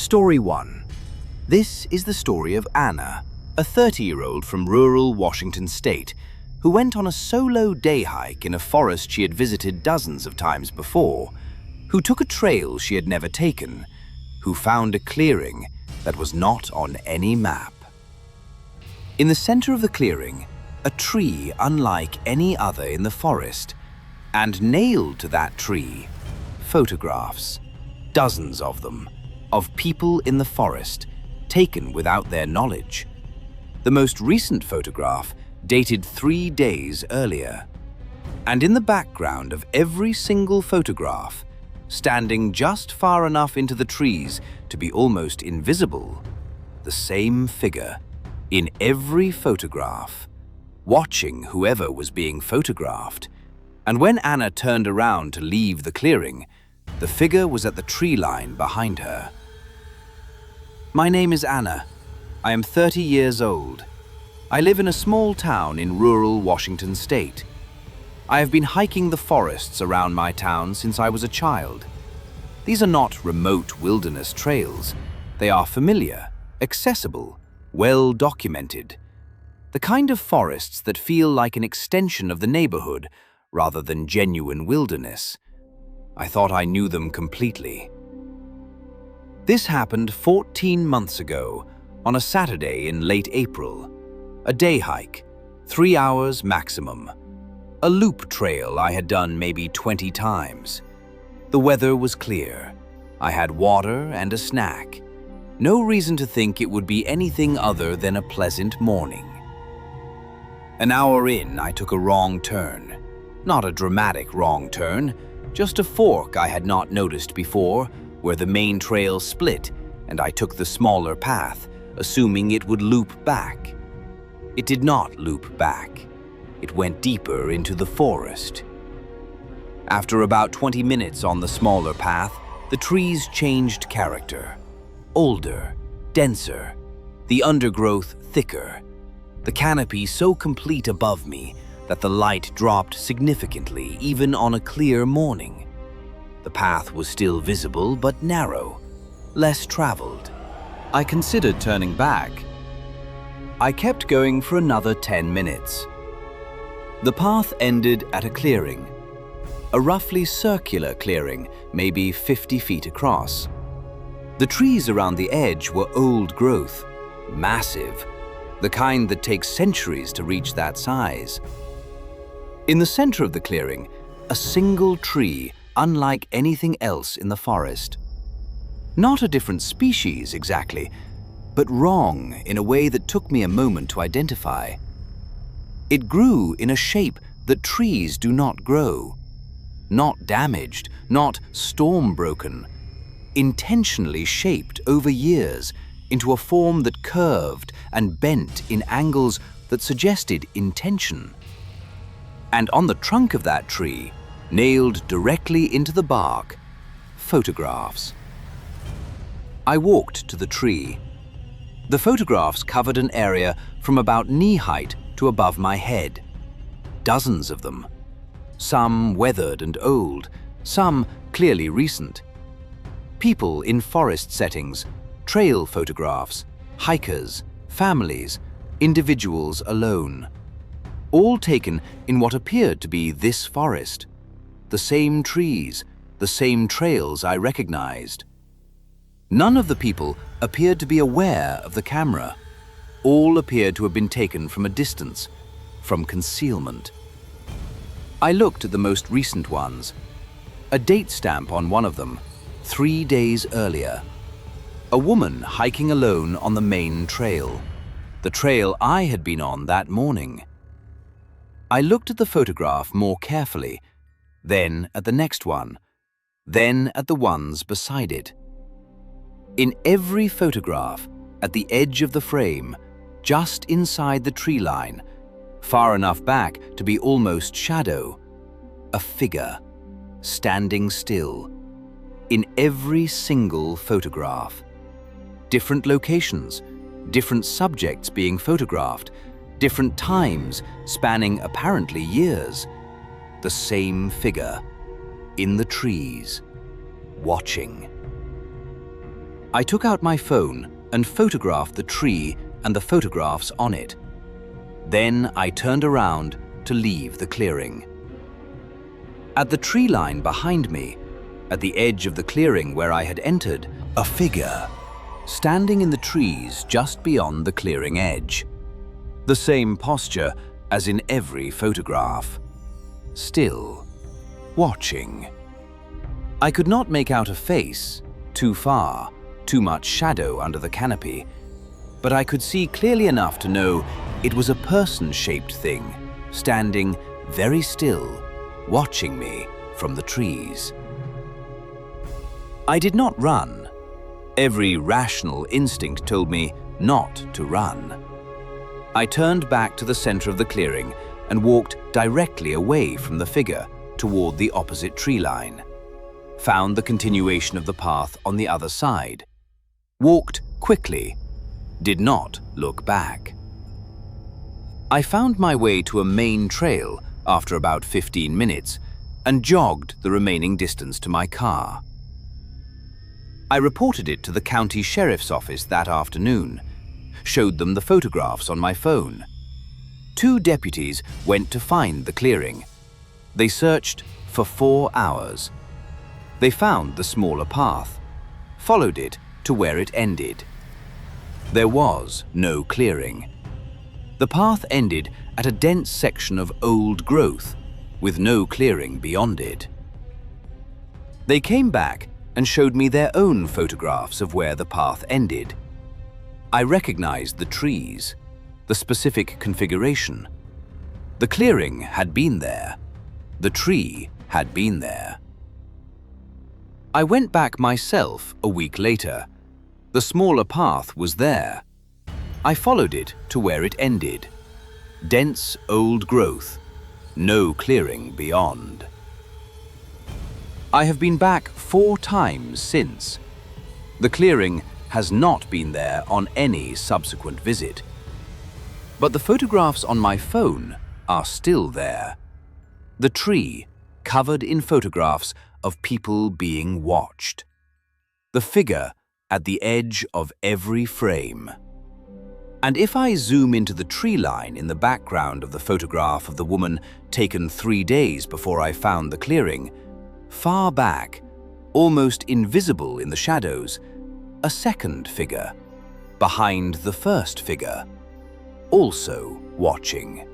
Story 1. This is the story of Anna, a 30-year-old from rural Washington state, who went on a solo day hike in a forest she had visited dozens of times before, who took a trail she had never taken, who found a clearing that was not on any map. In the center of the clearing, a tree unlike any other in the forest, and nailed to that tree, photographs, dozens of them, of people in the forest, taken without their knowledge. The most recent photograph dated 3 days earlier. And in the background of every single photograph, standing just far enough into the trees to be almost invisible, the same figure in every photograph, watching whoever was being photographed. And when Anna turned around to leave the clearing, the figure was at the tree line behind her. My name is Anna. I am 30 years old. I live in a small town in rural Washington state. I have been hiking the forests around my town since I was a child. These are not remote wilderness trails. They are familiar, accessible, well documented. The kind of forests that feel like an extension of the neighborhood rather than genuine wilderness. I thought I knew them completely. This happened 14 months ago on a Saturday in late April. A day hike, 3 hours maximum. A loop trail I had done maybe 20 times. The weather was clear. I had water and a snack. No reason to think it would be anything other than a pleasant morning. An hour in, I took a wrong turn. Not a dramatic wrong turn, just a fork I had not noticed before, where the main trail split and I took the smaller path, assuming it would loop back. It did not loop back. It went deeper into the forest. After about 20 minutes on the smaller path, the trees changed character. Older, denser, the undergrowth thicker, the canopy so complete above me that the light dropped significantly even on a clear morning. The path was still visible but narrow, less traveled. I considered turning back. I kept going for another 10 minutes. The path ended at a clearing, a roughly circular clearing, maybe 50 feet across. The trees around the edge were old growth, massive, the kind that takes centuries to reach that size. In the center of the clearing, a single tree unlike anything else in the forest. Not a different species exactly, but wrong in a way that took me a moment to identify. It grew in a shape that trees do not grow. Not damaged, not storm-broken, intentionally shaped over years into a form that curved and bent in angles that suggested intention. And on the trunk of that tree, nailed directly into the bark, photographs. I walked to the tree. The photographs covered an area from about knee height to above my head. Dozens of them. Some weathered and old, some clearly recent. People in forest settings, trail photographs, hikers, families, individuals alone. All taken in what appeared to be this forest. The same trees, the same trails I recognized. None of the people appeared to be aware of the camera. All appeared to have been taken from a distance, from concealment. I looked at the most recent ones. A date stamp on one of them, 3 days earlier. A woman hiking alone on the main trail, the trail I had been on that morning. I looked at the photograph more carefully, then at the next one, then at the ones beside it. In every photograph, at the edge of the frame, just inside the tree line, far enough back to be almost shadow, a figure, standing still. In every single photograph. Different locations, different subjects being photographed, different times spanning apparently years. The same figure, in the trees, watching. I took out my phone and photographed the tree and the photographs on it. Then I turned around to leave the clearing. At the tree line behind me, at the edge of the clearing where I had entered, a figure, standing in the trees just beyond the clearing edge. The same posture as in every photograph. Still, watching. I could not make out a face, too far, too much shadow under the canopy, but I could see clearly enough to know it was a person-shaped thing, standing very still, watching me from the trees. I did not run. Every rational instinct told me not to run. I turned back to the center of the clearing and walked directly away from the figure toward the opposite tree line. Found the continuation of the path on the other side. Walked quickly. Did not look back. I found my way to a main trail after about 15 minutes and jogged the remaining distance to my car. I reported it to the county sheriff's office that afternoon, showed them the photographs on my phone. 2 deputies went to find the clearing. They searched for 4 hours. They found the smaller path, followed it to where it ended. There was no clearing. The path ended at a dense section of old growth, with no clearing beyond it. They came back and showed me their own photographs of where the path ended. I recognized the trees, the specific configuration. The clearing had been there. The tree had been there. I went back myself a week later. The smaller path was there. I followed it to where it ended. Dense old growth, no clearing beyond. I have been back 4 times since. The clearing has not been there on any subsequent visit. But the photographs on my phone are still there. The tree covered in photographs of people being watched. The figure at the edge of every frame. And if I zoom into the tree line in the background of the photograph of the woman taken 3 days before I found the clearing, far back, almost invisible in the shadows, a second figure, behind the first figure, also watching.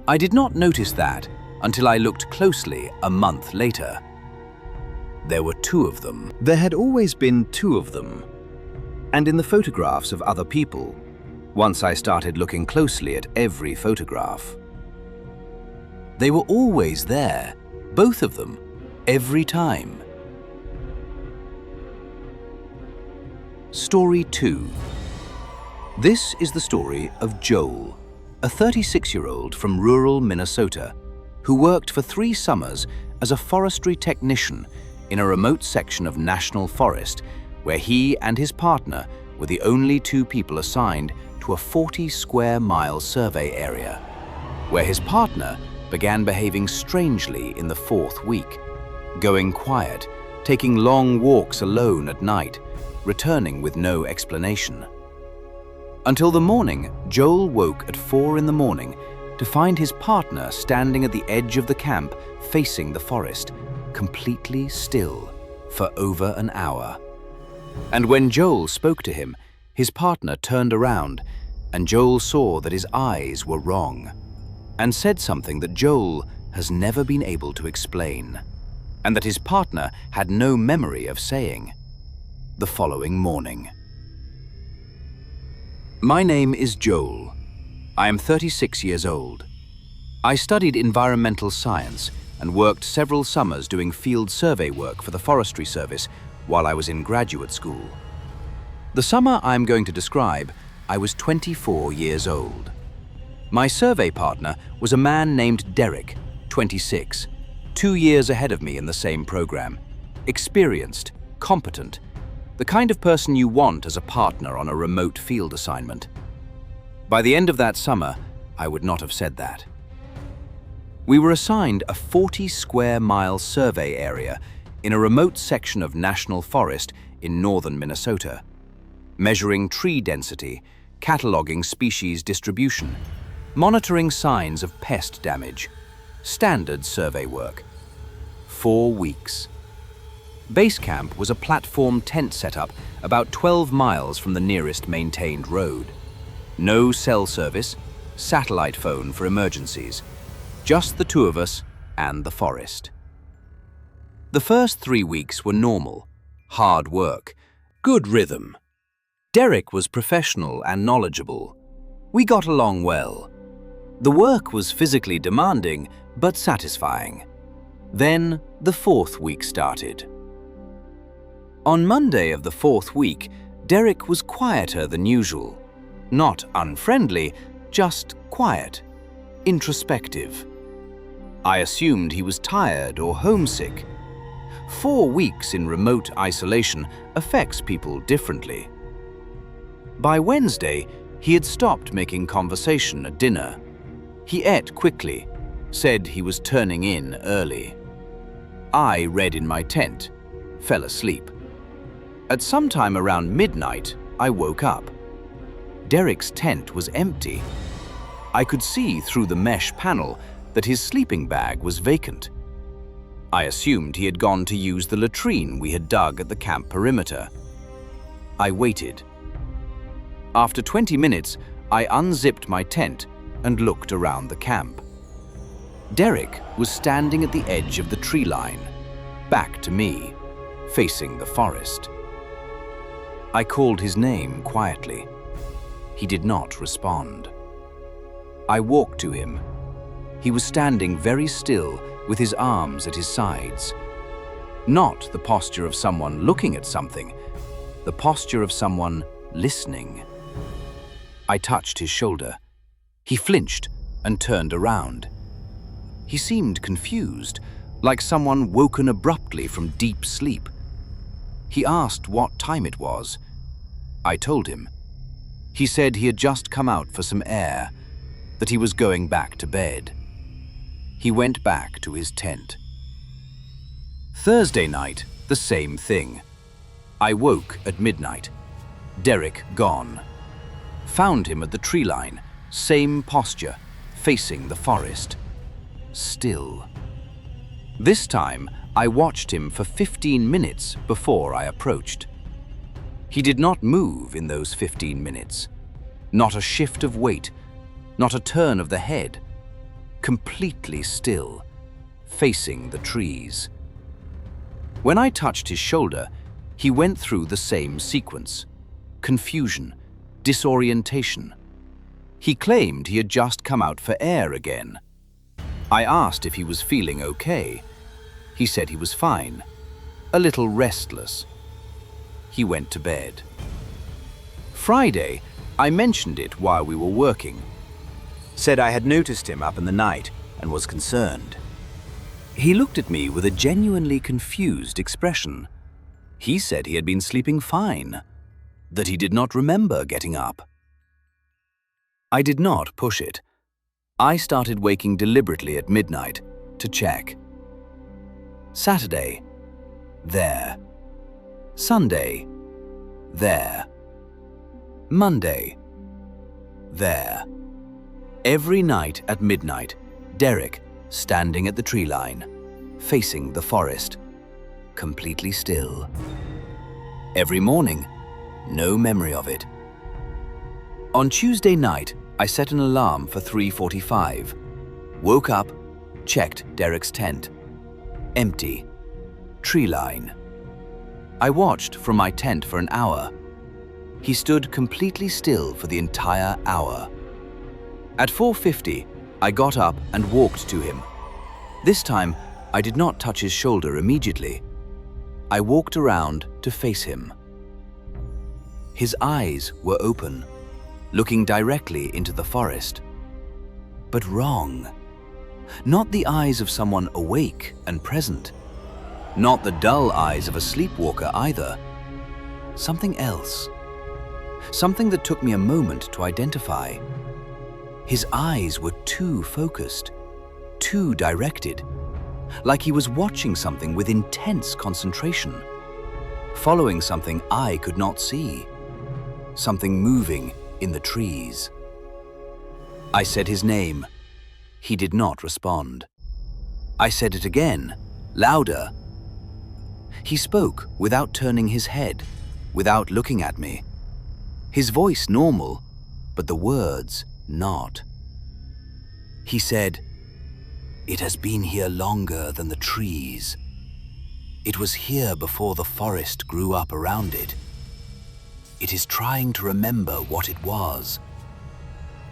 I did not notice that until I looked closely a month later. There were 2 of them. There had always been 2 of them. And in the photographs of other people, once I started looking closely at every photograph. They were always there, both of them, every time. Story 2. This is the story of Joel, a 36-year-old from rural Minnesota who worked for 3 summers as a forestry technician in a remote section of national forest where he and his partner were the only 2 people assigned to a 40-square-mile survey area, where his partner began behaving strangely in the 4th week, going quiet, taking long walks alone at night, returning with no explanation. Until the morning, Joel woke at 4 in the morning to find his partner standing at the edge of the camp facing the forest, completely still, for over an hour. And when Joel spoke to him, his partner turned around, and Joel saw that his eyes were wrong, and said something that Joel has never been able to explain, and that his partner had no memory of saying. The following morning. My name is Joel. I am 36 years old. I studied environmental science and worked several summers doing field survey work for the Forestry Service while I was in graduate school. The summer I'm going to describe, I was 24 years old. My survey partner was a man named Derek, 26, 2 years ahead of me in the same program. Experienced, competent, the kind of person you want as a partner on a remote field assignment. By the end of that summer, I would not have said that. We were assigned a 40-square-mile survey area in a remote section of national forest in northern Minnesota, measuring tree density, cataloging species distribution, monitoring signs of pest damage, standard survey work. 4 weeks. Base camp was a platform tent setup about 12 miles from the nearest maintained road. No cell service, satellite phone for emergencies. Just the two of us and the forest. The first 3 weeks were normal, hard work, good rhythm. Derek was professional and knowledgeable. We got along well. The work was physically demanding, but satisfying. Then the 4th week started. On Monday of the 4th week, Derek was quieter than usual. Not unfriendly, just quiet, introspective. I assumed he was tired or homesick. 4 weeks in remote isolation affects people differently. By Wednesday, he had stopped making conversation at dinner. He ate quickly, said he was turning in early. I read in my tent, fell asleep. At some time around midnight, I woke up. Derek's tent was empty. I could see through the mesh panel that his sleeping bag was vacant. I assumed he had gone to use the latrine we had dug at the camp perimeter. I waited. After 20 minutes, I unzipped my tent and looked around the camp. Derek was standing at the edge of the tree line, back to me, facing the forest. I called his name quietly. He did not respond. I walked to him. He was standing very still with his arms at his sides. Not the posture of someone looking at something, the posture of someone listening. I touched his shoulder. He flinched and turned around. He seemed confused, like someone woken abruptly from deep sleep. He asked what time it was. I told him. He said he had just come out for some air, that he was going back to bed. He went back to his tent. Thursday night, the same thing. I woke at midnight. Derek gone. Found him at the tree line, same posture, facing the forest. Still. This time, I watched him for 15 minutes before I approached. He did not move in those 15 minutes. Not a shift of weight, not a turn of the head. Completely still, facing the trees. When I touched his shoulder, he went through the same sequence. Confusion, disorientation. He claimed he had just come out for air again. I asked if he was feeling okay. He said he was fine, a little restless. He went to bed. Friday, I mentioned it while we were working. Said I had noticed him up in the night and was concerned. He looked at me with a genuinely confused expression. He said he had been sleeping fine, that he did not remember getting up. I did not push it. I started waking deliberately at midnight to check. Saturday, there. Sunday, there. Monday, there. Every night at midnight, Derek standing at the tree line, facing the forest, completely still. Every morning, no memory of it. On Tuesday night, I set an alarm for 3:45. Woke up, checked Derek's tent. Empty. Tree line. I watched from my tent for an hour. He stood completely still for the entire hour. At 4:50, I got up and walked to him. This time, I did not touch his shoulder immediately. I walked around to face him. His eyes were open, looking directly into the forest. But wrong. Not the eyes of someone awake and present. Not the dull eyes of a sleepwalker either. Something else. Something that took me a moment to identify. His eyes were too focused, too directed, like he was watching something with intense concentration. following something I could not see, something moving in the trees. I said his name. He did not respond. I said it again, louder. He spoke without turning his head, without looking at me. His voice normal, but the words not. He said, "It has been here longer than the trees. It was here before the forest grew up around it. It is trying to remember what it was.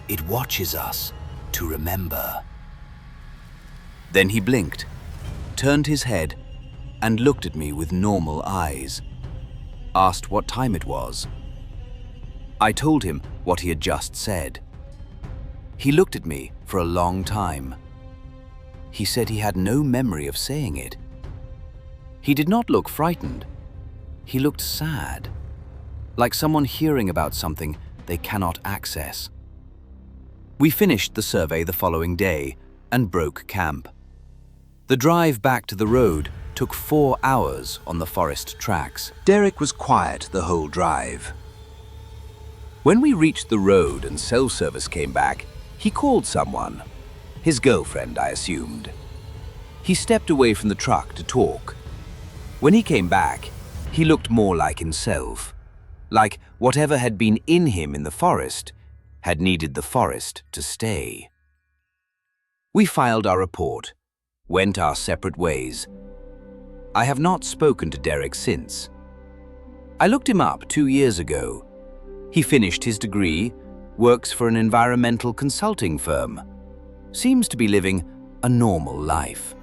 It watches us to remember." Then he blinked, turned his head, and looked at me with normal eyes. Asked what time it was. I told him what he had just said. He looked at me for a long time. He said he had no memory of saying it. He did not look frightened. He looked sad, like someone hearing about something they cannot access. We finished the survey the following day and broke camp. The drive back to the road took 4 hours on the forest tracks. Derek was quiet the whole drive. When we reached the road and cell service came back, he called someone. His girlfriend, I assumed. He stepped away from the truck to talk. When he came back, he looked more like himself, like whatever had been in him in the forest had needed the forest to stay. We filed our report, went our separate ways. I have not spoken to Derek since. I looked him up 2 years ago. He finished his degree, works for an environmental consulting firm, seems to be living a normal life.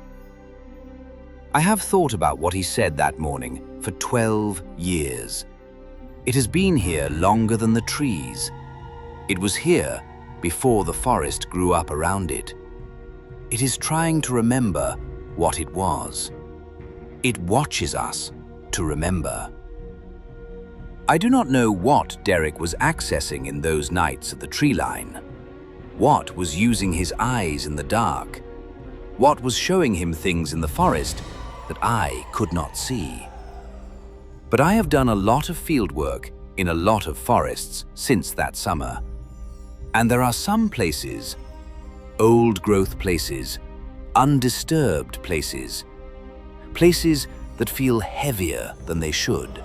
I have thought about what he said that morning for 12 years. It has been here longer than the trees. It was here before the forest grew up around it. It is trying to remember what it was. It watches us to remember. I do not know what Derek was accessing in those nights at the tree line. What was using his eyes in the dark? What was showing him things in the forest that I could not see? But I have done a lot of field work in a lot of forests since that summer. And there are some places, old growth places, undisturbed places, places that feel heavier than they should,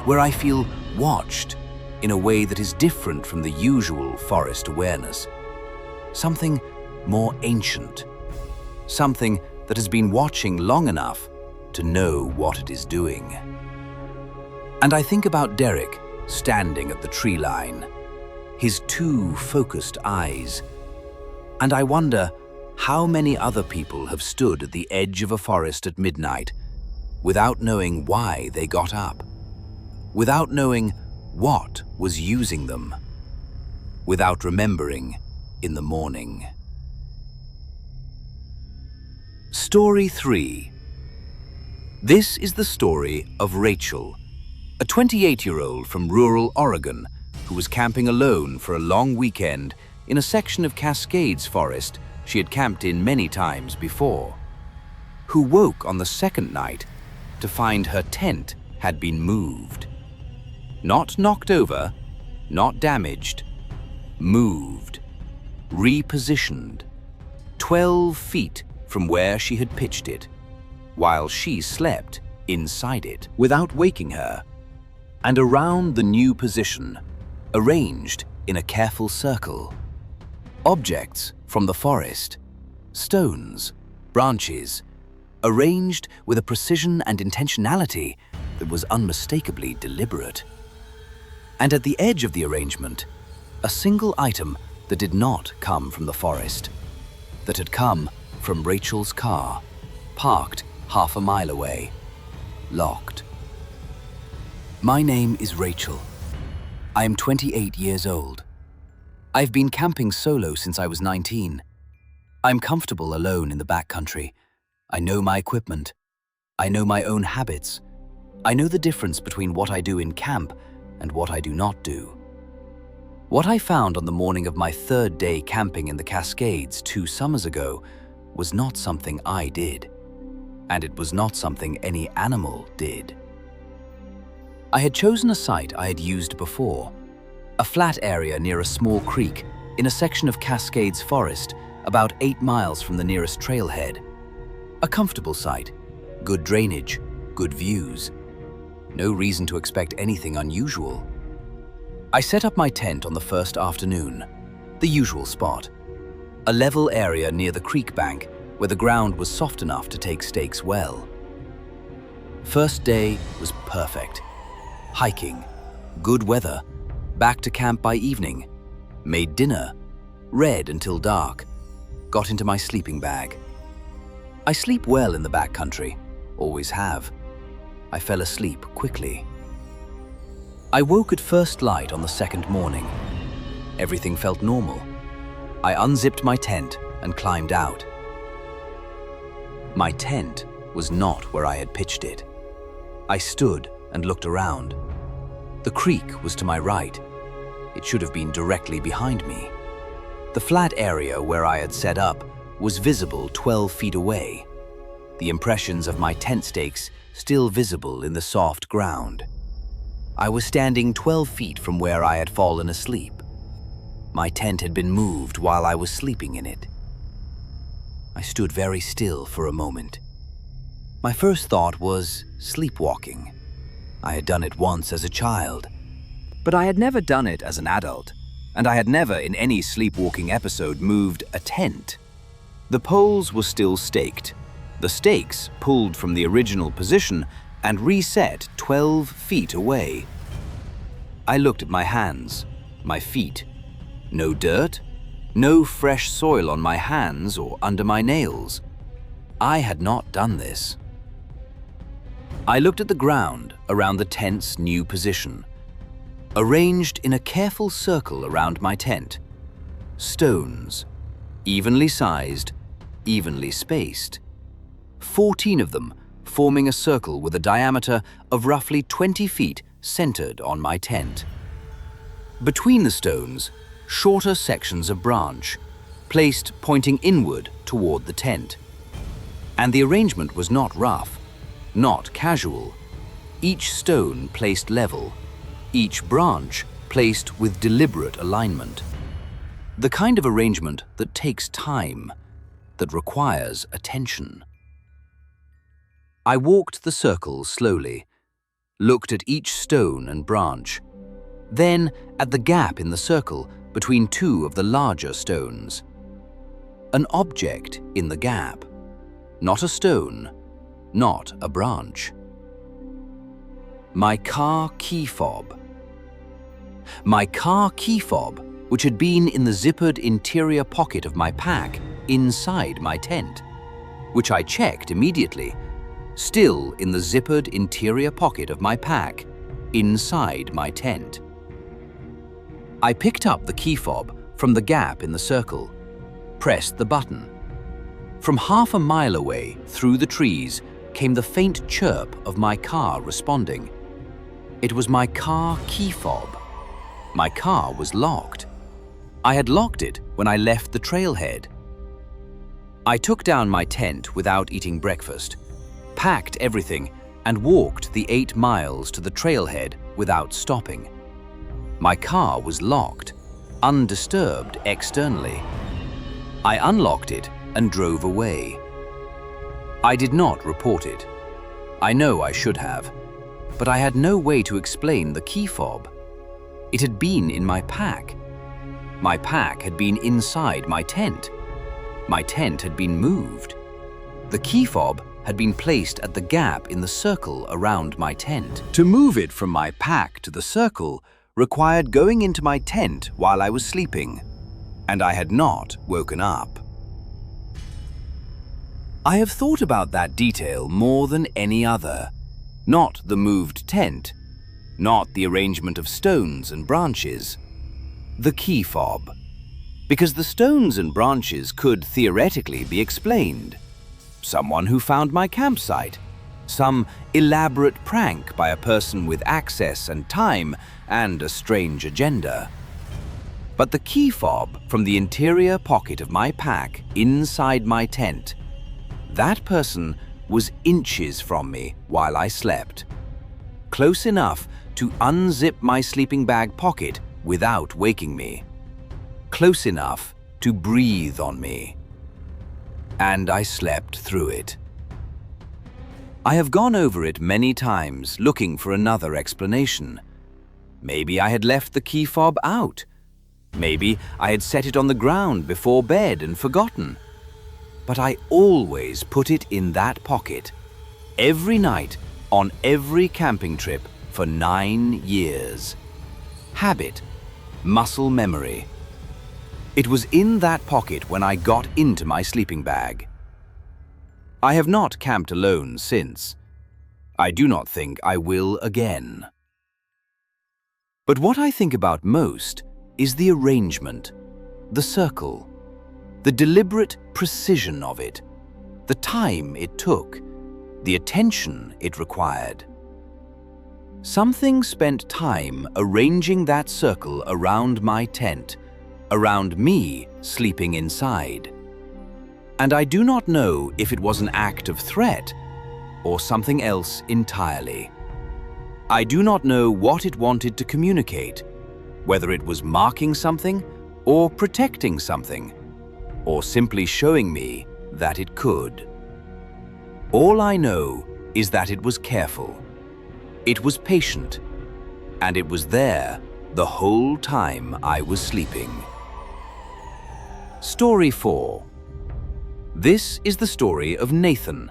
where I feel watched in a way that is different from the usual forest awareness. Something more ancient, something that has been watching long enough to know what it is doing. And I think about Derek standing at the tree line, his 2 focused eyes, and I wonder how many other people have stood at the edge of a forest at midnight without knowing why they got up, without knowing what was using them, without remembering in the morning. Story 3. This is the story of Rachel, a 28-year-old from rural Oregon who was camping alone for a long weekend in a section of Cascades Forest she had camped in many times before, who woke on the second night to find her tent had been moved. Not knocked over, not damaged, moved, repositioned, 12 feet from where she had pitched it, while she slept inside it without waking her, and around the new position, arranged in a careful circle. Objects from the forest, stones, branches, arranged with a precision and intentionality that was unmistakably deliberate. And at the edge of the arrangement, a single item that did not come from the forest, that had come from Rachel's car, parked half a mile away, locked. My name is Rachel. I am 28 years old. I've been camping solo since I was 19. I'm comfortable alone in the backcountry. I know my equipment. I know my own habits. I know the difference between what I do in camp and what I do not do. What I found on the morning of my 3rd day camping in the Cascades 2 summers ago was not something I did, and it was not something any animal did. I had chosen a site I had used before, a flat area near a small creek in a section of Cascades Forest about 8 miles from the nearest trailhead. A comfortable site, good drainage, good views. No reason to expect anything unusual. I set up my tent on the first afternoon, the usual spot, a level area near the creek bank where the ground was soft enough to take stakes well. First day was perfect. Hiking, good weather, back to camp by evening, made dinner, read until dark, got into my sleeping bag. I sleep well in the backcountry, always have. I fell asleep quickly. I woke at first light on the second morning. Everything felt normal. I unzipped my tent and climbed out. My tent was not where I had pitched it. I stood and looked around. The creek was to my right. It should have been directly behind me. The flat area where I had set up was visible 12 feet away, the impressions of my tent stakes still visible in the soft ground. I was standing 12 feet from where I had fallen asleep. My tent had been moved while I was sleeping in it. I stood very still for a moment. My first thought was sleepwalking. I had done it once as a child, but I had never done it as an adult, and I had never in any sleepwalking episode moved a tent. The poles were still staked, the stakes pulled from the original position and reset 12 feet away. I looked at my hands, my feet. No dirt, no fresh soil on my hands or under my nails. I had not done this. I looked at the ground around the tent's new position, arranged in a careful circle around my tent. Stones, evenly sized, evenly spaced. 14 of them forming a circle with a diameter of roughly 20 feet centered on my tent. Between the stones, shorter sections of branch, placed pointing inward toward the tent. And the arrangement was not rough, not casual. Each stone placed level, each branch placed with deliberate alignment. The kind of arrangement that takes time, that requires attention. I walked the circle slowly, looked at each stone and branch, then at the gap in the circle between two of the larger stones. An object in the gap, not a stone, not a branch. My car key fob. My car key fob, which had been in the zippered interior pocket of my pack inside my tent, which I checked immediately, still in the zippered interior pocket of my pack inside my tent. I picked up the key fob from the gap in the circle, pressed the button. From half a mile away, through the trees, came the faint chirp of my car responding. It was my car key fob. My car was locked. I had locked it when I left the trailhead. I took down my tent without eating breakfast, packed everything, and walked the 8 miles to the trailhead without stopping. My car was locked, undisturbed externally. I unlocked it and drove away. I did not report it. I know I should have, but I had no way to explain the key fob. It had been in my pack. My pack had been inside my tent. My tent had been moved. The key fob had been placed at the gap in the circle around my tent. To move it from my pack to the circle required going into my tent while I was sleeping, and I had not woken up. I have thought about that detail more than any other. Not the moved tent, not the arrangement of stones and branches. The key fob. Because the stones and branches could theoretically be explained. Someone who found my campsite. Some elaborate prank by a person with access and time and a strange agenda. But the key fob from the interior pocket of my pack inside my tent, that person was inches from me while I slept. close enough to unzip my sleeping bag pocket without waking me. Close enough to breathe on me. And I slept through it. I have gone over it many times looking for another explanation. Maybe I had left the key fob out. Maybe I had set it on the ground before bed and forgotten. But I always put it in that pocket, every night, on every camping trip for 9 years. Habit, muscle memory. It was in that pocket when I got into my sleeping bag. I have not camped alone since. I do not think I will again. But what I think about most is the arrangement, the circle, the deliberate precision of it, the time it took, the attention it required. Something spent time arranging that circle around my tent, around me sleeping inside. And I do not know if it was an act of threat or something else entirely. I do not know what it wanted to communicate, whether it was marking something or protecting something, or simply showing me that it could. All I know is that it was careful, it was patient, and it was there the whole time I was sleeping. Story 4. This is the story of Nathan,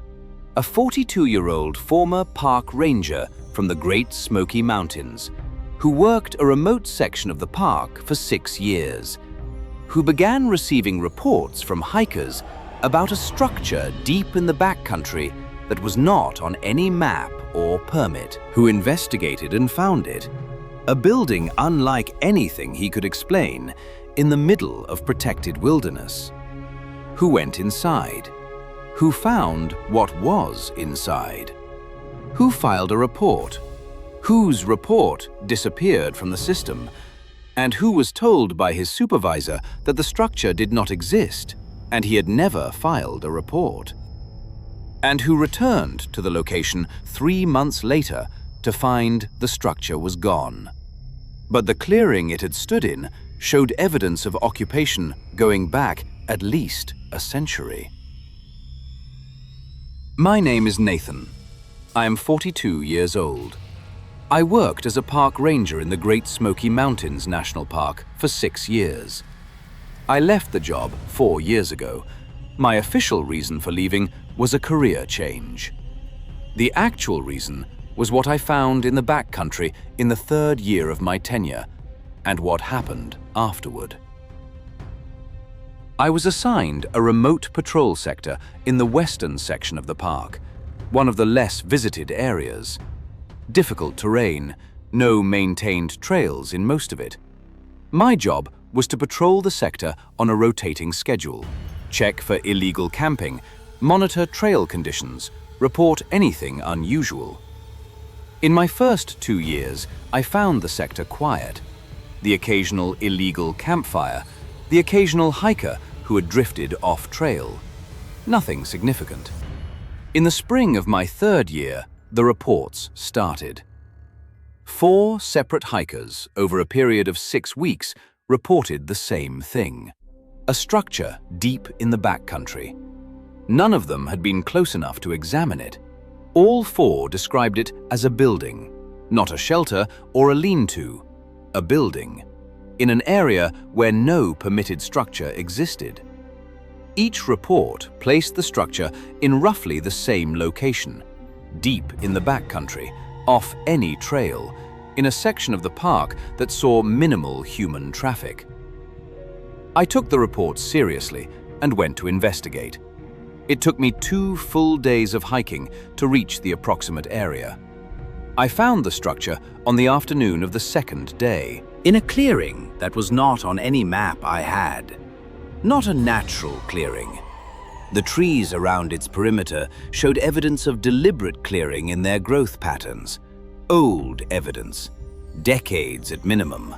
a 42-year-old former park ranger from the Great Smoky Mountains, who worked a remote section of the park for 6 years, who began receiving reports from hikers about a structure deep in the backcountry that was not on any map or permit, who investigated and found it, a building unlike anything he could explain in the middle of protected wilderness, who went inside, who found what was inside, who filed a report, whose report disappeared from the system, and who was told by his supervisor that the structure did not exist and he had never filed a report, and who returned to the location 3 months later to find the structure was gone. But the clearing it had stood in showed evidence of occupation going back at least a century. My name is Nathan. I am 42 years old. I worked as a park ranger in the Great Smoky Mountains National Park for 6 years. I left the job 4 years ago. My official reason for leaving was a career change. The actual reason was what I found in the backcountry in the 3rd year of my tenure, and what happened afterward. I was assigned a remote patrol sector in the western section of the park, one of the less visited areas. Difficult terrain, no maintained trails in most of it. My job was to patrol the sector on a rotating schedule, check for illegal camping, monitor trail conditions, report anything unusual. In my first 2 years, I found the sector quiet. The occasional illegal campfire, the occasional hiker who had drifted off trail. Nothing significant. In the spring of my 3rd year, the reports started. 4 separate hikers over a period of 6 weeks reported the same thing. A structure deep in the backcountry. None of them had been close enough to examine it. All 4 described it as a building, not a shelter or a lean-to, a building, in an area where no permitted structure existed. Each report placed the structure in roughly the same location, deep in the backcountry, off any trail, in a section of the park that saw minimal human traffic. I took the reports seriously and went to investigate. It took me 2 full days of hiking to reach the approximate area. I found the structure on the afternoon of the 2nd day, in a clearing that was not on any map I had. Not a natural clearing. The trees around its perimeter showed evidence of deliberate clearing in their growth patterns. Old evidence, decades at minimum.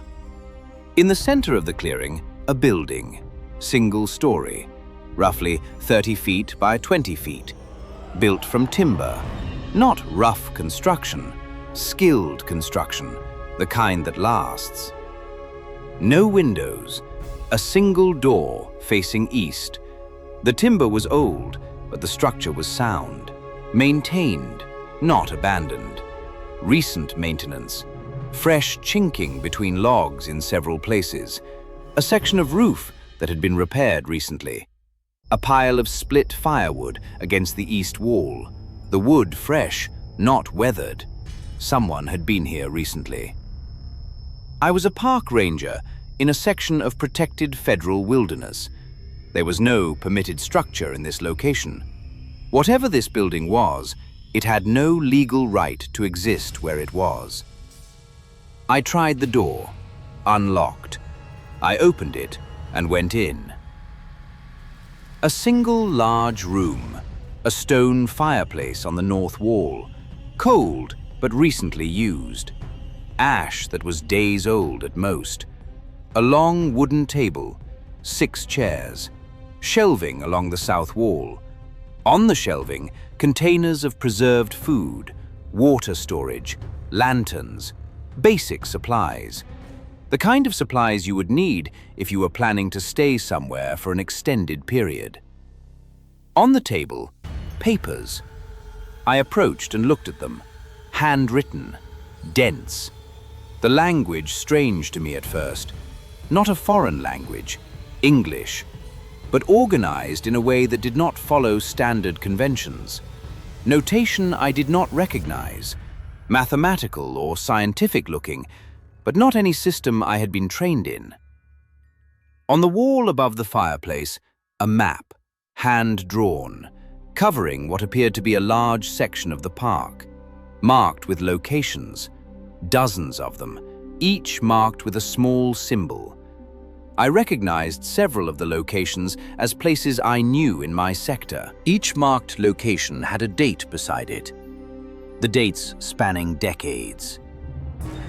In the center of the clearing, a building, single story, roughly 30 feet by 20 feet, built from timber, not rough construction, skilled construction, the kind that lasts. No windows, a single door facing east. The timber was old, but the structure was sound, maintained, not abandoned. Recent maintenance, fresh chinking between logs in several places, a section of roof that had been repaired recently, a pile of split firewood against the east wall, the wood fresh, not weathered. Someone had been here recently. I was a park ranger in a section of protected federal wilderness. There was no permitted structure in this location. Whatever this building was, it had no legal right to exist where it was. I tried the door, unlocked. I opened it and went in. A single large room, a stone fireplace on the north wall, cold but recently used, ash that was days old at most, a long wooden table, 6 chairs, shelving along the south wall. On the shelving, containers of preserved food, water storage, lanterns, basic supplies. The kind of supplies you would need if you were planning to stay somewhere for an extended period. On the table, papers. I approached and looked at them. Handwritten, dense. The language strange to me at first. Not a foreign language, English, but organized in a way that did not follow standard conventions. Notation I did not recognize, mathematical or scientific looking, but not any system I had been trained in. On the wall above the fireplace, a map, hand-drawn, covering what appeared to be a large section of the park, marked with locations, dozens of them, each marked with a small symbol. I recognized several of the locations as places I knew in my sector. Each marked location had a date beside it, the dates spanning decades.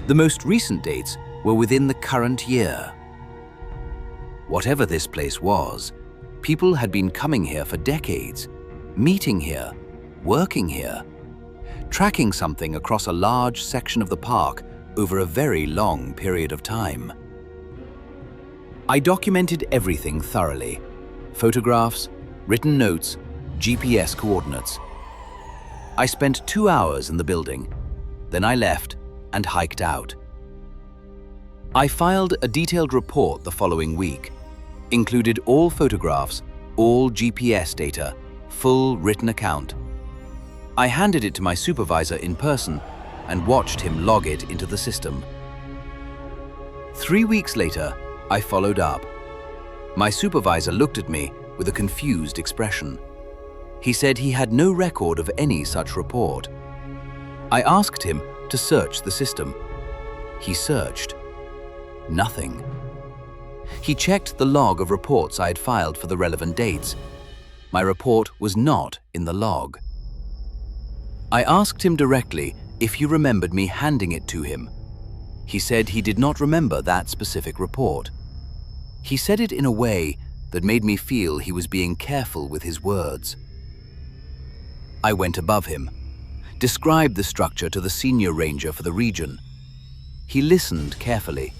The most recent dates were within the current year. Whatever this place was, people had been coming here for decades, meeting here, working here, tracking something across a large section of the park over a very long period of time. I documented everything thoroughly. Photographs, written notes, GPS coordinates. I spent 2 hours in the building, then I left and hiked out. I filed a detailed report the following week, included all photographs, all GPS data, full written account. I handed it to my supervisor in person and watched him log it into the system. 3 weeks later, I followed up. My supervisor looked at me with a confused expression. He said he had no record of any such report. I asked him to search the system. He searched. Nothing. He checked the log of reports I had filed for the relevant dates. My report was not in the log. I asked him directly if he remembered me handing it to him. He said he did not remember that specific report. He said it in a way that made me feel he was being careful with his words. I went above him, described the structure to the senior ranger for the region. He listened carefully,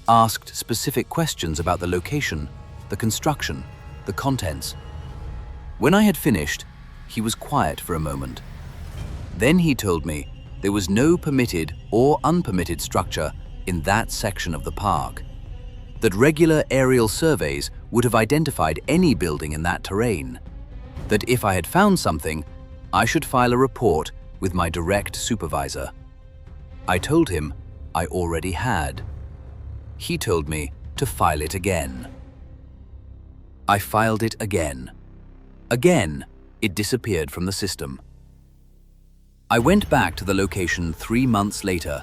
asked specific questions about the location, the construction, the contents. When I had finished, he was quiet for a moment. Then he told me there was no permitted or unpermitted structure in that section of the park, that regular aerial surveys would have identified any building in that terrain, that if I had found something, I should file a report with my direct supervisor. I told him I already had. He told me to file it again. I filed it again. Again, it disappeared from the system. I went back to the location 3 months later.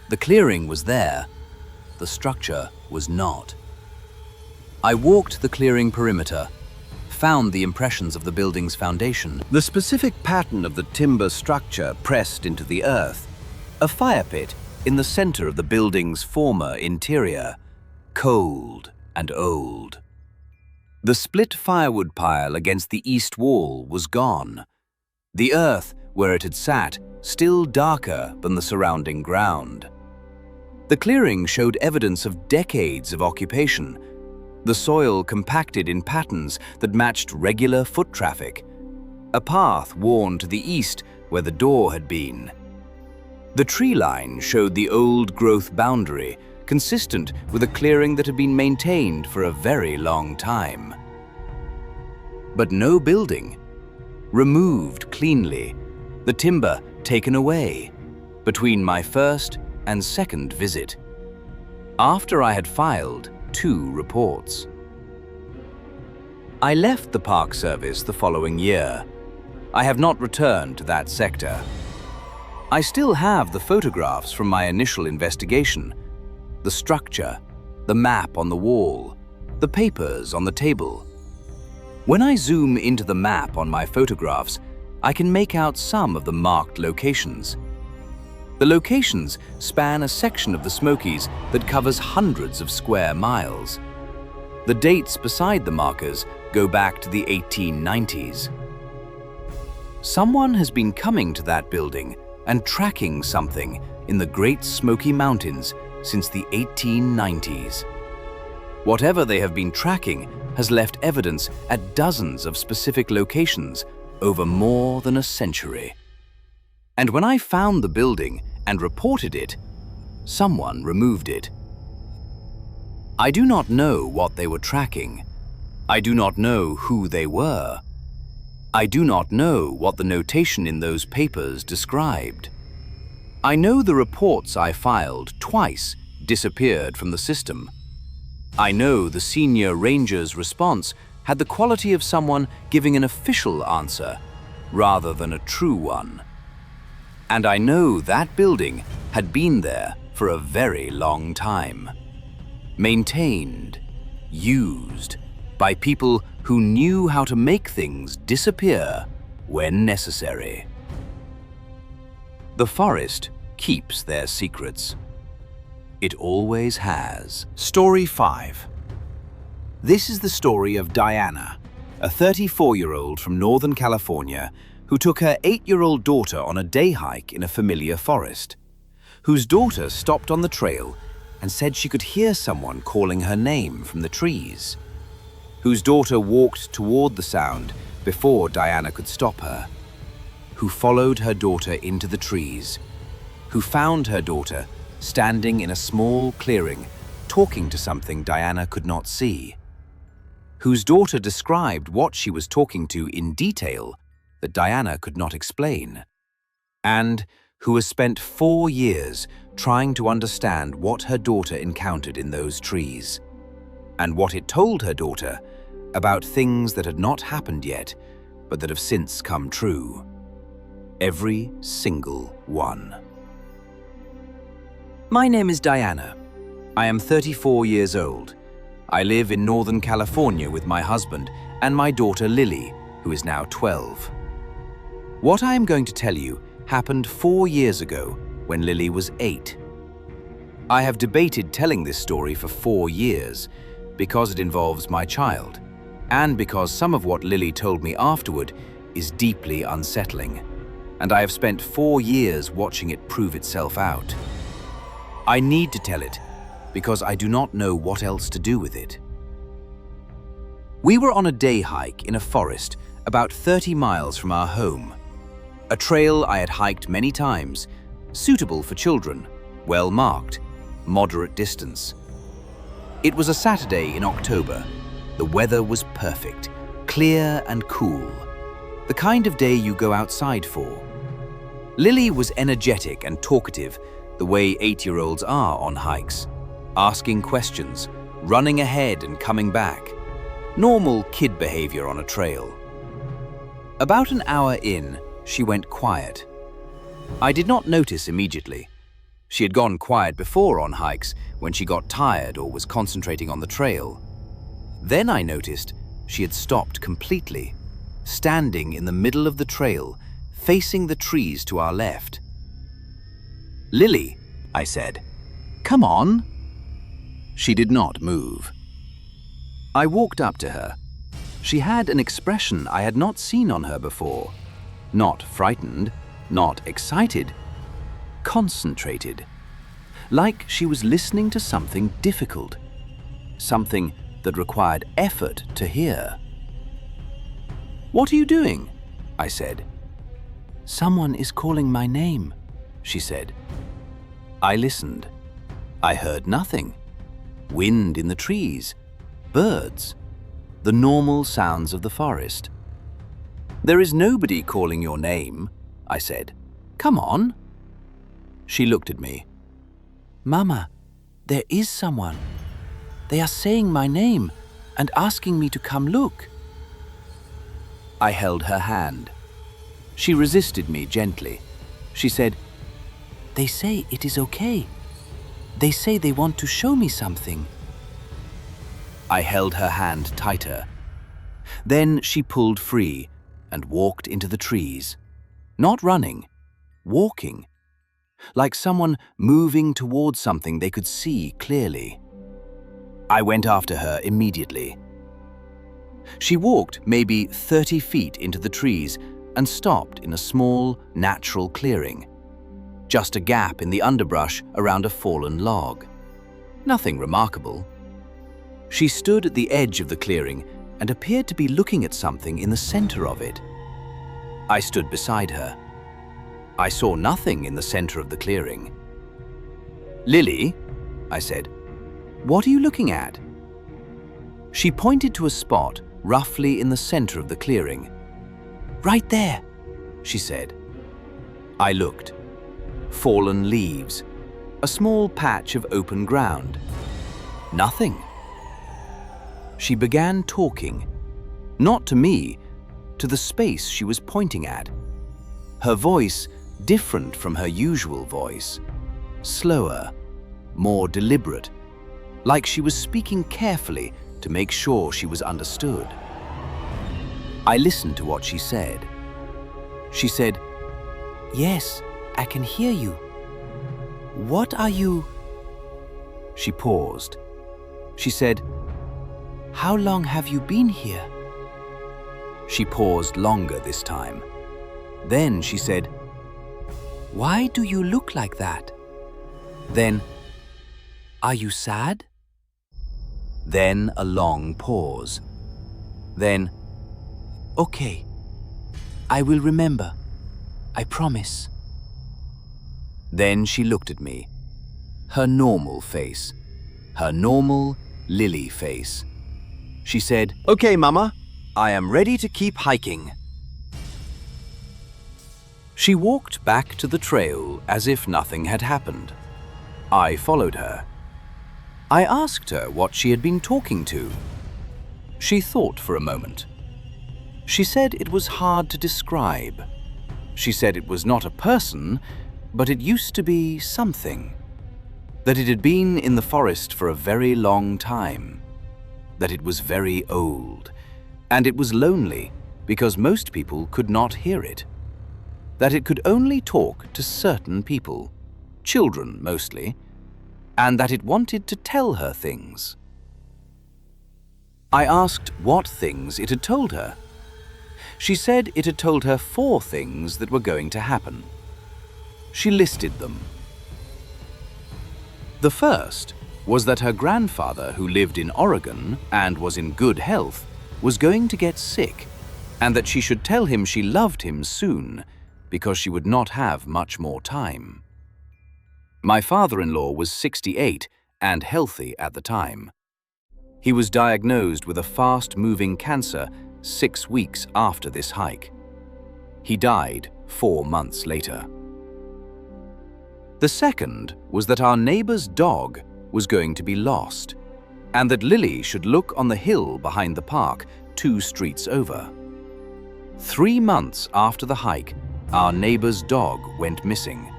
The clearing was there. The structure was not. I walked the clearing perimeter, found the impressions of the building's foundation, the specific pattern of the timber structure pressed into the earth, a fire pit in the center of the building's former interior, cold and old. The split firewood pile against the east wall was gone. The earth where it had sat still darker than the surrounding ground. The clearing showed evidence of decades of occupation, the soil compacted in patterns that matched regular foot traffic, a path worn to the east where the door had been. The tree line showed the old growth boundary, consistent with a clearing that had been maintained for a very long time. But no building. Removed cleanly, the timber taken away, between my first and second visit, after I had filed 2 reports. I left the Park Service the following year. I have not returned to that sector. I still have the photographs from my initial investigation, the structure, the map on the wall, the papers on the table. When I zoom into the map on my photographs, I can make out some of the marked locations. The locations span a section of the Smokies that covers hundreds of square miles. The dates beside the markers go back to the 1890s. Someone has been coming to that building and tracking something in the Great Smoky Mountains since the 1890s. Whatever they have been tracking has left evidence at dozens of specific locations over more than a century. And when I found the building and reported it, someone removed it. I do not know what they were tracking. I do not know who they were. I do not know what the notation in those papers described. I know the reports I filed twice disappeared from the system. I know the senior ranger's response had the quality of someone giving an official answer rather than a true one. And I know that building had been there for a very long time. Maintained, used by people who knew how to make things disappear when necessary. The forest keeps their secrets. It always has. Story 5. This is the story of Diana, a 34-year-old from Northern California who took her 8-year-old daughter on a day hike in a familiar forest, whose daughter stopped on the trail and said she could hear someone calling her name from the trees, whose daughter walked toward the sound before Diana could stop her, who followed her daughter into the trees, who found her daughter standing in a small clearing, talking to something Diana could not see, whose daughter described what she was talking to in detail that Diana could not explain, and who has spent 4 years trying to understand what her daughter encountered in those trees, and what it told her daughter about things that had not happened yet, but that have since come true. Every single one. My name is Diana. I am 34 years old. I live in Northern California with my husband and my daughter Lily, who is now 12. What I am going to tell you happened 4 years ago when Lily was 8. I have debated telling this story for 4 years because it involves my child, and because some of what Lily told me afterward is deeply unsettling, and I have spent 4 years watching it prove itself out. I need to tell it because I do not know what else to do with it. We were on a day hike in a forest about 30 miles from our home, a trail I had hiked many times, suitable for children, well marked, moderate distance. It was a Saturday in October. The weather was perfect, clear and cool, the kind of day you go outside for. Lily was energetic and talkative, the way 8-year-olds are on hikes, asking questions, running ahead and coming back. Normal kid behavior on a trail. About an hour in, she went quiet. I did not notice immediately. She had gone quiet before on hikes when she got tired or was concentrating on the trail. Then I noticed she had stopped completely, standing in the middle of the trail, facing the trees to our left. "Lily," I said, "come on." She did not move. I walked up to her. She had an expression I had not seen on her before. Not frightened, Not excited, concentrated. Like she was listening to something difficult, something that required effort to hear. "What are you doing?" I said. "Someone is calling my name," she said. I listened. I heard nothing. Wind in the trees, birds, the normal sounds of the forest. "There is nobody calling your name," I said. "Come on." She looked at me. "Mama, there is someone. They are saying my name and asking me to come look." I held her hand. She resisted me gently. She said, "They say it is okay. They say they want to show me something." I held her hand tighter. Then she pulled free and walked into the trees. Not running, walking. Like someone moving towards something they could see clearly. I went after her immediately. She walked maybe 30 feet into the trees and stopped in a small, natural clearing. Just a gap in the underbrush around a fallen log. Nothing remarkable. She stood at the edge of the clearing and appeared to be looking at something in the center of it. I stood beside her. I saw nothing in the center of the clearing. "Lily," I said, "what are you looking at?" She pointed to a spot roughly in the center of the clearing. "Right there," she said. I looked. Fallen leaves, a small patch of open ground. Nothing. She began talking, not to me, to the space she was pointing at. Her voice different from her usual voice, slower, more deliberate, like she was speaking carefully to make sure she was understood. I listened to what she said. She said, "Yes, I can hear you. What are you?" She paused. She said, "How long have you been here?" She paused longer this time. Then she said, "Why do you look like that?" Then, "Are you sad?" Then a long pause. Then, "Okay, I will remember. I promise." Then she looked at me. Her normal face. Her normal Lily face. She said, "Okay, Mama, I am ready to keep hiking." She walked back to the trail as if nothing had happened. I followed her. I asked her what she had been talking to. She thought for a moment. She said it was hard to describe. She said it was not a person, but it used to be something. That it had been in the forest for a very long time. That it was very old. And it was lonely because most people could not hear it. That it could only talk to certain people, children mostly, and that it wanted to tell her things. I asked what things it had told her. She said it had told her 4 things that were going to happen. She listed them. The first was that her grandfather, who lived in Oregon and was in good health, was going to get sick, and that she should tell him she loved him soon, because she would not have much more time. My father-in-law was 68 and healthy at the time. He was diagnosed with a fast-moving cancer 6 weeks after this hike. He died 4 months later. The second was that our neighbor's dog was going to be lost, and that Lily should look on the hill behind the park 2 streets over. 3 months after the hike, our neighbor's dog went missing.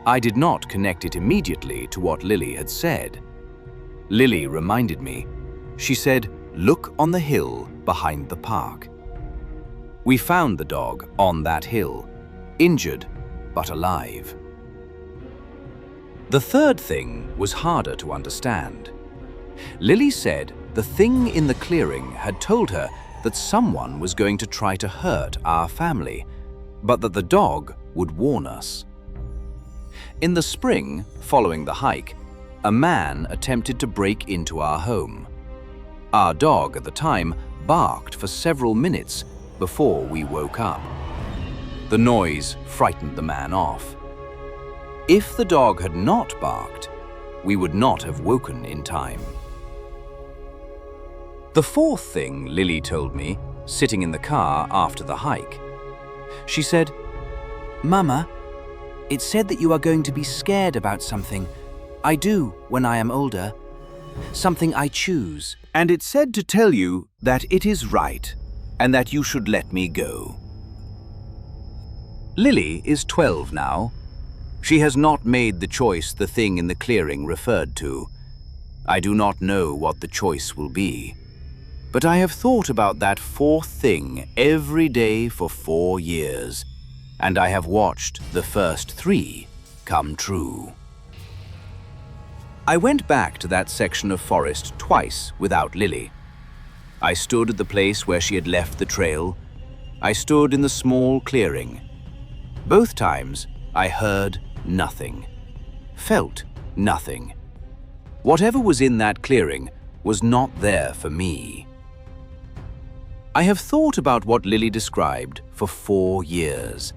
I did not connect it immediately to what Lily had said. Lily reminded me. She said, "Look on the hill behind the park." We found the dog on that hill, injured but alive. The third thing was harder to understand. Lily said the thing in the clearing had told her that someone was going to try to hurt our family, but that the dog would warn us. In the spring, following the hike, a man attempted to break into our home. Our dog at the time barked for several minutes before we woke up. The noise frightened the man off. If the dog had not barked, we would not have woken in time. The fourth thing Lily told me, sitting in the car after the hike. She said, "Mama, it said that you are going to be scared about something. I do when I am older. Something I choose. And it said to tell you that it is right and that you should let me go." Lily is 12 now. She has not made the choice the thing in the clearing referred to. I do not know what the choice will be. But I have thought about that fourth thing every day for 4 years, and I have watched the first 3 come true. I went back to that section of forest twice without Lily. I stood at the place where she had left the trail. I stood in the small clearing. Both times, I heard nothing, felt nothing. Whatever was in that clearing was not there for me. I have thought about what Lily described for 4 years.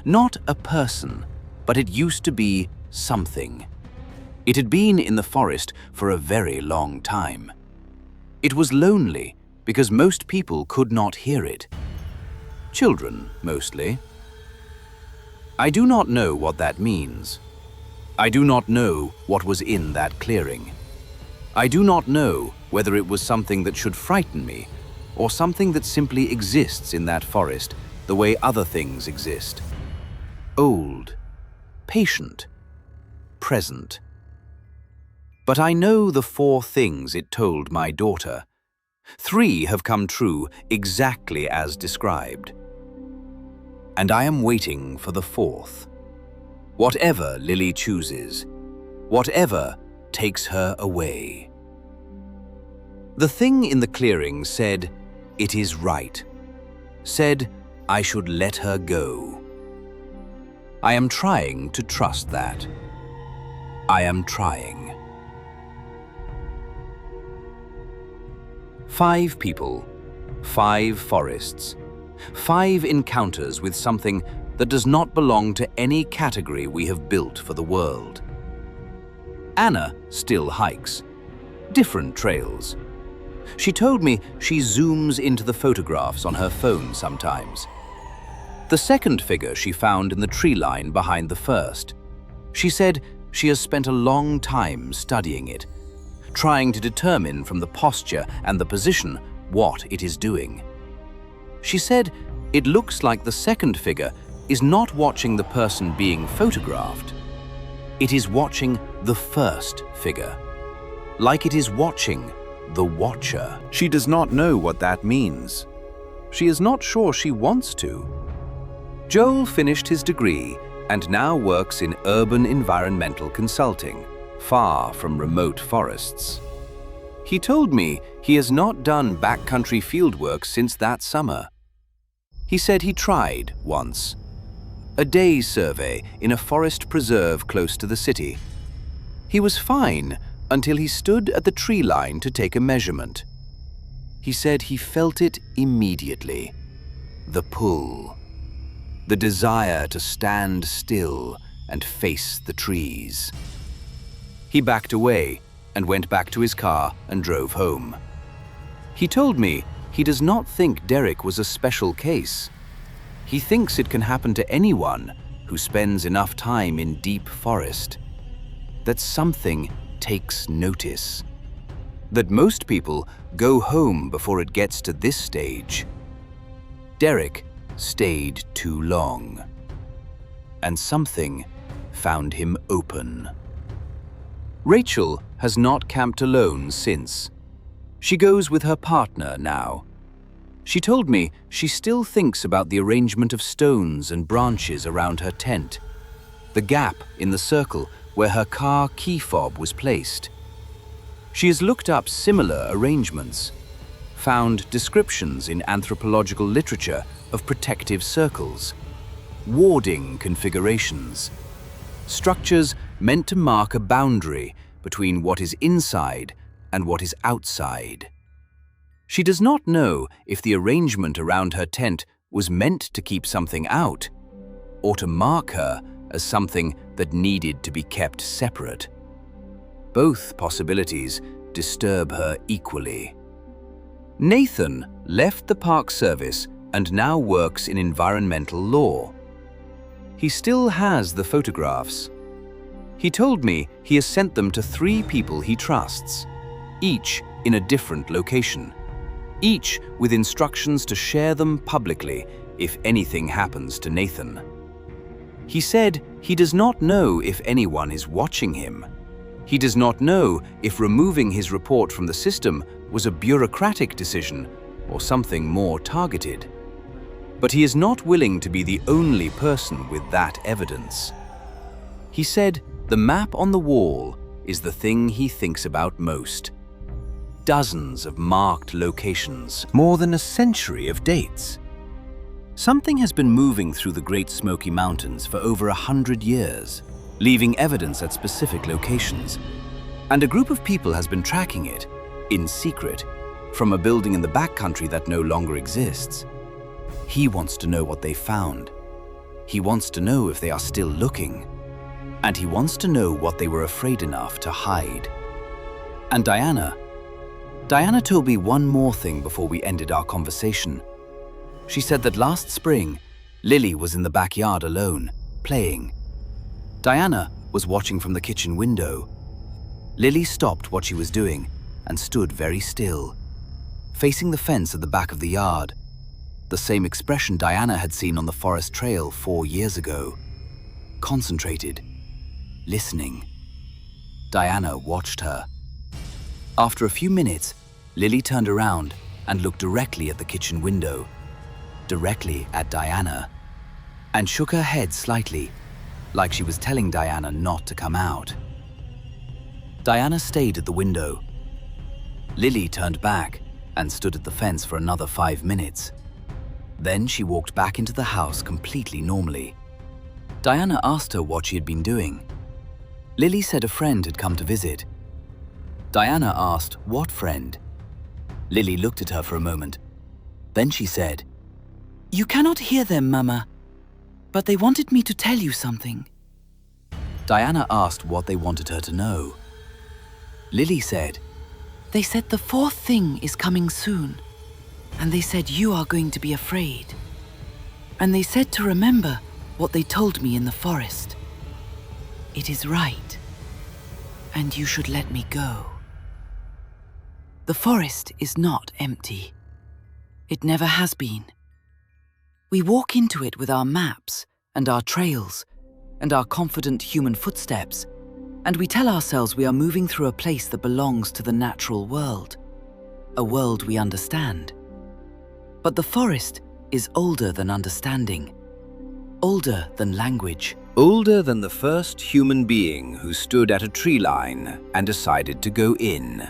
Not a person, but it used to be something. It had been in the forest for a very long time. It was lonely because most people could not hear it. Children, mostly. I do not know what that means. I do not know what was in that clearing. I do not know whether it was something that should frighten me or something that simply exists in that forest the way other things exist. Old, patient, present. But I know the 4 things it told my daughter. 3 have come true exactly as described. And I am waiting for the 4th. Whatever Lily chooses, whatever takes her away. The thing in the clearing said, "It is right," said, "I should let her go." I am trying to trust that. I am trying. 5 people, 5 forests, 5 encounters with something that does not belong to any category we have built for the world. Anna still hikes. Different trails. She told me she zooms into the photographs on her phone sometimes. The second figure she found in the tree line behind the first. She said she has spent a long time studying it, trying to determine from the posture and the position what it is doing. She said it looks like the second figure is not watching the person being photographed. It is watching the first figure, like it is watching the watcher. She does not know what that means. She is not sure she wants to. Joel finished his degree and now works in urban environmental consulting, far from remote forests. He told me he has not done backcountry fieldwork since that summer. He said he tried once. A day survey in a forest preserve close to the city. He was fine until he stood at the tree line to take a measurement. He said he felt it immediately. The pull. The desire to stand still and face the trees. He backed away and went back to his car and drove home. He told me he does not think Derek was a special case. He thinks it can happen to anyone who spends enough time in deep forest. That something takes notice. That most people go home before it gets to this stage. Derek stayed too long. And something found him open. Rachel has not camped alone since. She goes with her partner now. She told me she still thinks about the arrangement of stones and branches around her tent, the gap in the circle where her car key fob was placed. She has looked up similar arrangements, found descriptions in anthropological literature of protective circles. warding configurations. Structures meant to mark a boundary between what is inside and what is outside. She does not know if the arrangement around her tent was meant to keep something out, or to mark her as something that needed to be kept separate. Both possibilities disturb her equally. Nathan left the Park Service and now works in environmental law. He still has the photographs. He told me he has sent them to 3 people he trusts, each in a different location, each with instructions to share them publicly if anything happens to Nathan. He said he does not know if anyone is watching him. He does not know if removing his report from the system was a bureaucratic decision or something more targeted. But he is not willing to be the only person with that evidence. He said the map on the wall is the thing he thinks about most. Dozens of marked locations, more than a century of dates. Something has been moving through the Great Smoky Mountains for over 100 years, leaving evidence at specific locations. And a group of people has been tracking it, in secret, from a building in the backcountry that no longer exists. He wants to know what they found. He wants to know if they are still looking. And he wants to know what they were afraid enough to hide. And Diana told me one more thing before we ended our conversation. She said that last spring, Lily was in the backyard alone, playing. Diana was watching from the kitchen window. Lily stopped what she was doing and stood very still, facing the fence at the back of the yard. The same expression Diana had seen on the forest trail 4 years ago. Concentrated, listening. Diana watched her. After a few minutes, Lily turned around and looked directly at the kitchen window, directly at Diana, and shook her head slightly, like she was telling Diana not to come out. Diana stayed at the window. Lily turned back and stood at the fence for another 5 minutes. Then she walked back into the house completely normally. Diana asked her what she had been doing. Lily said a friend had come to visit. Diana asked what friend. Lily looked at her for a moment. Then she said, "You cannot hear them, Mama, but they wanted me to tell you something." Diana asked what they wanted her to know. Lily said, "They said the 4th thing is coming soon, and they said you are going to be afraid. And they said to remember what they told me in the forest. It is right, and you should let me go. The forest is not empty. It never has been. We walk into it with our maps and our trails and our confident human footsteps, and we tell ourselves we are moving through a place that belongs to the natural world, a world we understand. But the forest is older than understanding, older than language, older than the first human being who stood at a tree line and decided to go in.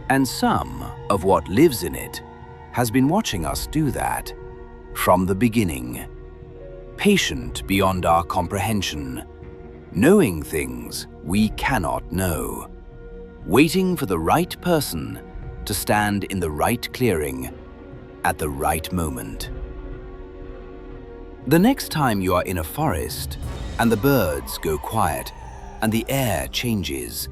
And some of what lives in it has been watching us do that from the beginning. Patient beyond our comprehension, knowing things we cannot know, waiting for the right person to stand in the right clearing at the right moment. The next time you are in a forest and the birds go quiet and the air changes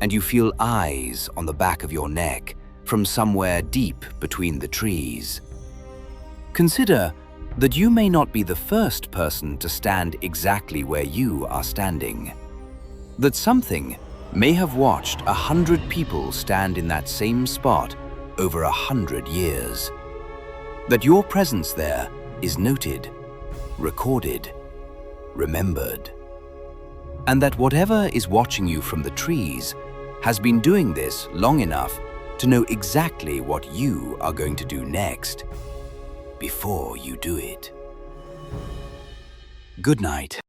and you feel eyes on the back of your neck from somewhere deep between the trees, consider that you may not be the first person to stand exactly where you are standing. That something may have watched 100 people stand in that same spot over 100 years. That your presence there is noted, recorded, remembered. And that whatever is watching you from the trees has been doing this long enough to know exactly what you are going to do next, before you do it. Good night.